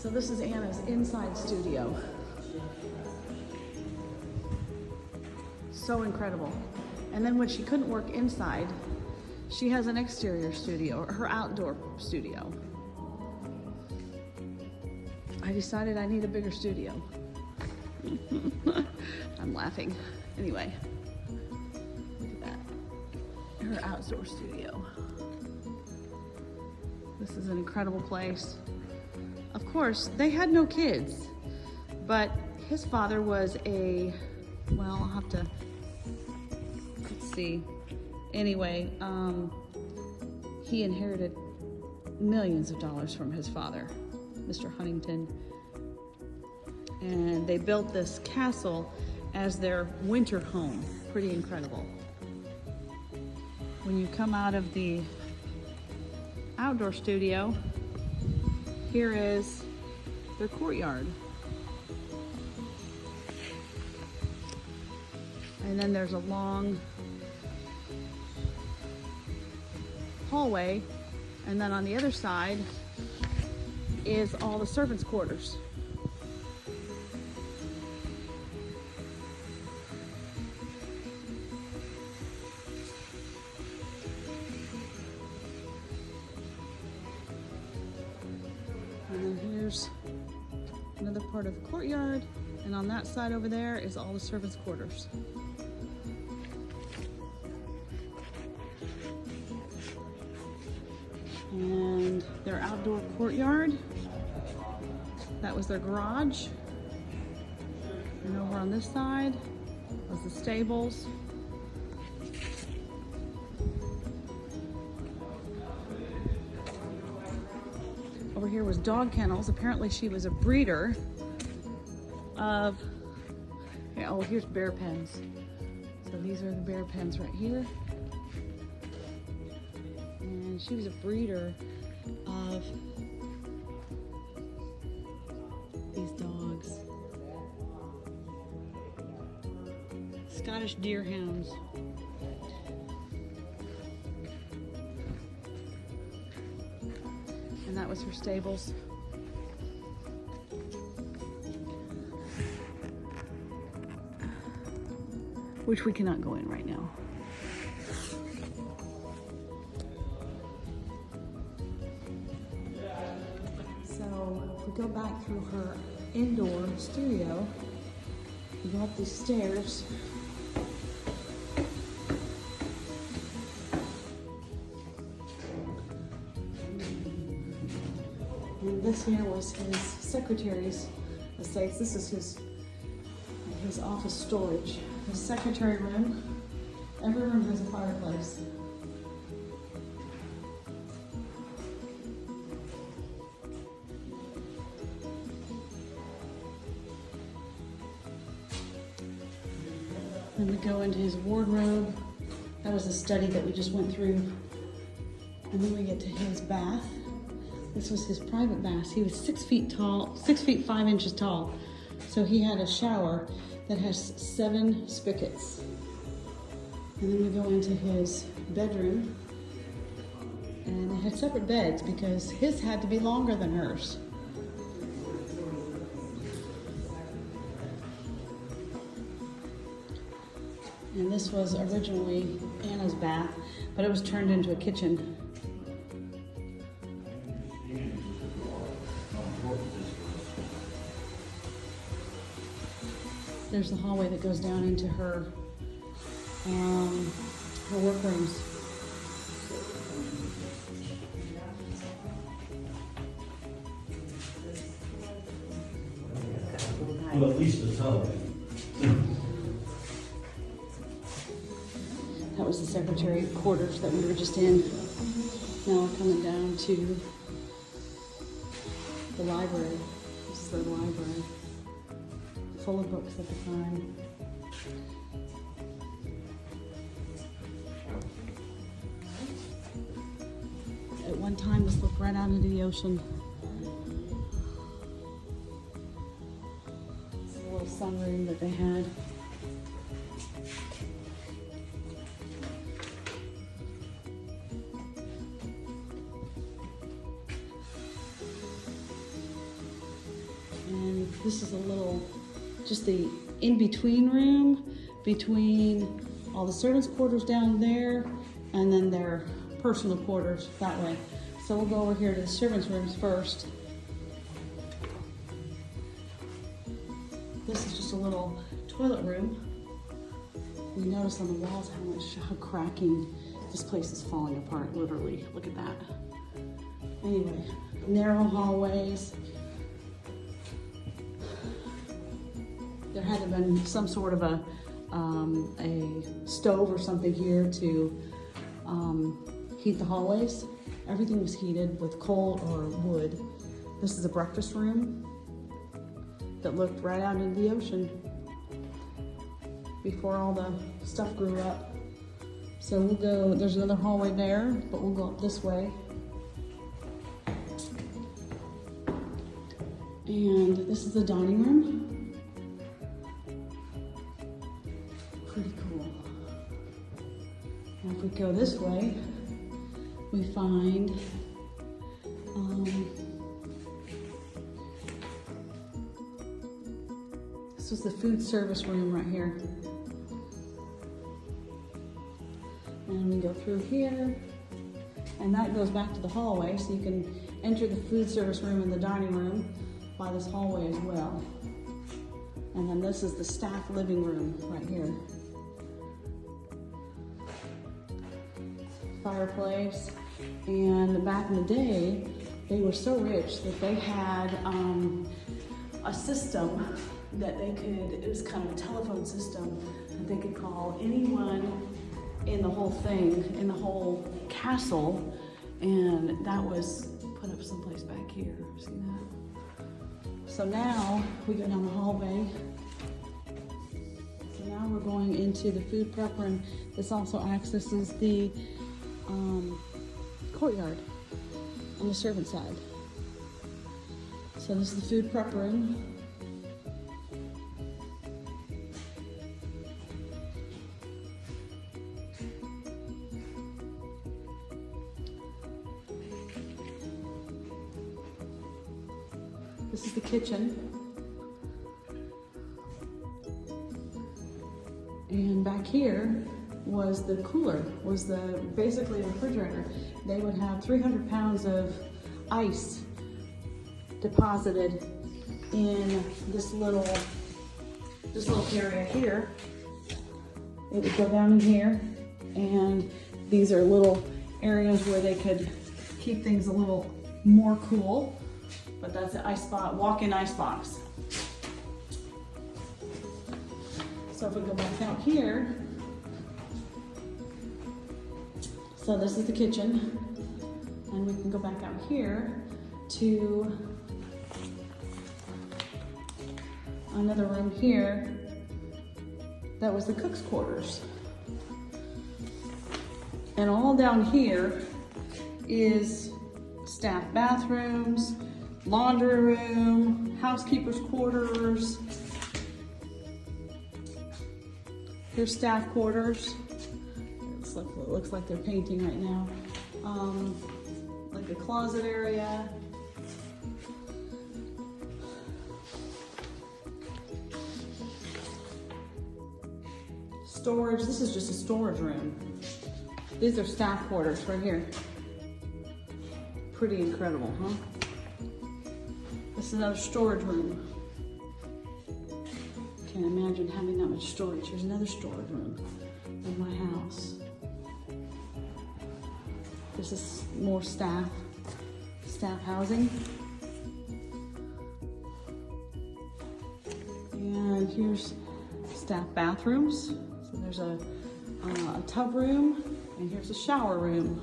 So this is Anna's inside studio. So incredible. And then when she couldn't work inside, she has an exterior studio, her outdoor studio. I decided I need a bigger studio. I'm laughing. Anyway, look at that. Her outdoor studio. This is an incredible place. Of course, they had no kids, but his father was a, well, I'll have to, let's see. Anyway, he inherited millions of dollars from his father, Mr. Huntington. And they built this castle as their winter home. Pretty incredible. When you come out of the outdoor studio, here is their courtyard. And then there's a long hallway, and then on the other side is all the servants' quarters. And then here's another part of the courtyard, and on that side over there is all the servants' quarters. And their outdoor courtyard, that was their garage. And over on this side was the stables. Over here was dog kennels. Apparently she was a breeder of, oh, here's bear pens. So these are the bear pens right here. And she was a breeder of these dogs. Scottish deerhounds. And that was her stables. Which we cannot go in right now. So if we go back through her indoor studio, we go up these stairs. And this here was his secretary's estates. This is his office storage. His secretary room. Every room has a fireplace. Then we go into his wardrobe. That was a study that we just went through. And then we get to his bath. This was his private bath. He was 6 feet tall, 6 feet 5 inches tall. So he had a shower that has 7 spigots. And then we go into his bedroom. And they had separate beds because his had to be longer than hers. And this was originally Anna's bath, but it was turned into a kitchen. There's the hallway that goes down into her workrooms. Well, at least the tub. That was the secretary quarters that we were just in. Now we're coming down to the library. This is the library. Full of books at the time. At one time, this looked right out into the ocean. This is a little sunroom that they had. This is a little, just the in-between room between all the servants' quarters down there and then their personal quarters that way. So we'll go over here to the servants' rooms first. This is just a little toilet room. You notice on the walls how cracking this place is falling apart, literally. Look at that. Anyway, narrow hallways. There had to have been some sort of a stove or something here to heat the hallways. Everything was heated with coal or wood. This is a breakfast room that looked right out into the ocean before all the stuff grew up. So we'll go, there's another hallway there, but we'll go up this way. And this is the dining room. Pretty cool. Now if we go this way, we find this was the food service room right here. And we go through here, and that goes back to the hallway, so you can enter the food service room and the dining room by this hallway as well. And then this is the staff living room right here. Fireplace. And back in the day, they were so rich that they had a system that they could, it was kind of a telephone system that they could call anyone in the whole thing, in the whole castle, and that was put up someplace back here. See that? So now we go down the hallway. So now we're going into the food prep room. This also accesses the courtyard on the servant side. So this is the food prep room. This is the kitchen. And back here was the cooler, was basically the refrigerator. They would have 300 pounds of ice deposited in this little area here. It would go down in here, and these are little areas where they could keep things a little more cool. But that's an ice box, walk-in ice box. So if we go back out here, so this is the kitchen, and we can go back out here to another room here that was the cook's quarters. And all down here is staff bathrooms, laundry room, housekeeper's quarters. Here's staff quarters. It looks like they're painting right now. Like a closet area. Storage, this is just a storage room. These are staff quarters right here. Pretty incredible, huh? This is another storage room. Can't imagine having that much storage. Here's another storage room in my house. This is more staff housing. And here's staff bathrooms. So there's a tub room, and here's a shower room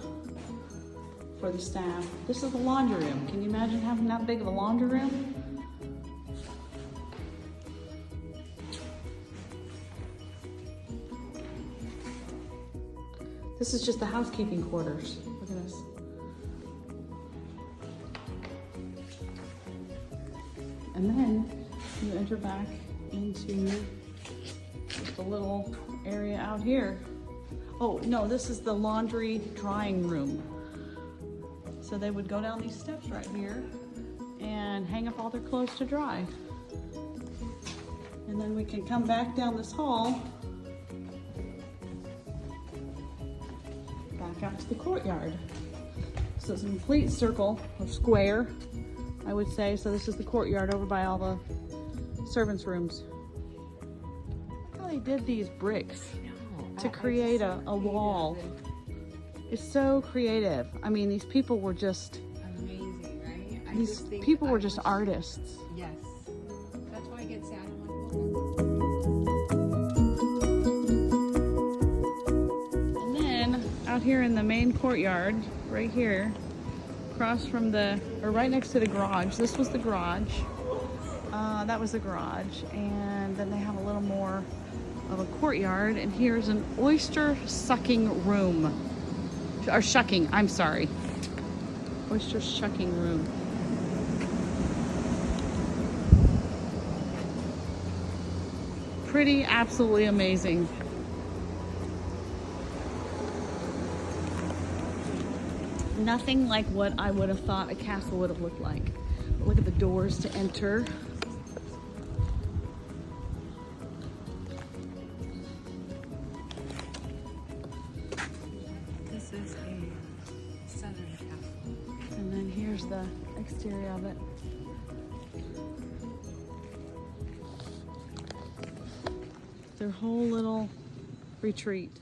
for the staff. This is the laundry room. Can you imagine having that big of a laundry room? This is just the housekeeping quarters. Look at this. And then you enter back into just a little area out here. Oh, no, this is the laundry drying room. So they would go down these steps right here and hang up all their clothes to dry. And then we can come back down this hall, back out to the courtyard. So it's a complete circle or square, I would say. So this is the courtyard over by all the servants' rooms. How they did these bricks to create a wall. It's so creative. I mean, these people were just amazing, right? these people were just artists. Yes. That's why I get sad. And then out here in the main courtyard, right here, across from right next to the garage. This was the garage. That was the garage, and then they have a little more of a courtyard. And here's an oyster sucking room, or shucking. I'm sorry, oyster shucking room. Pretty, absolutely amazing. Nothing like what I would have thought a castle would have looked like. But look at the doors to enter. This is a southern castle. And then here's the exterior of it. Their whole little retreat.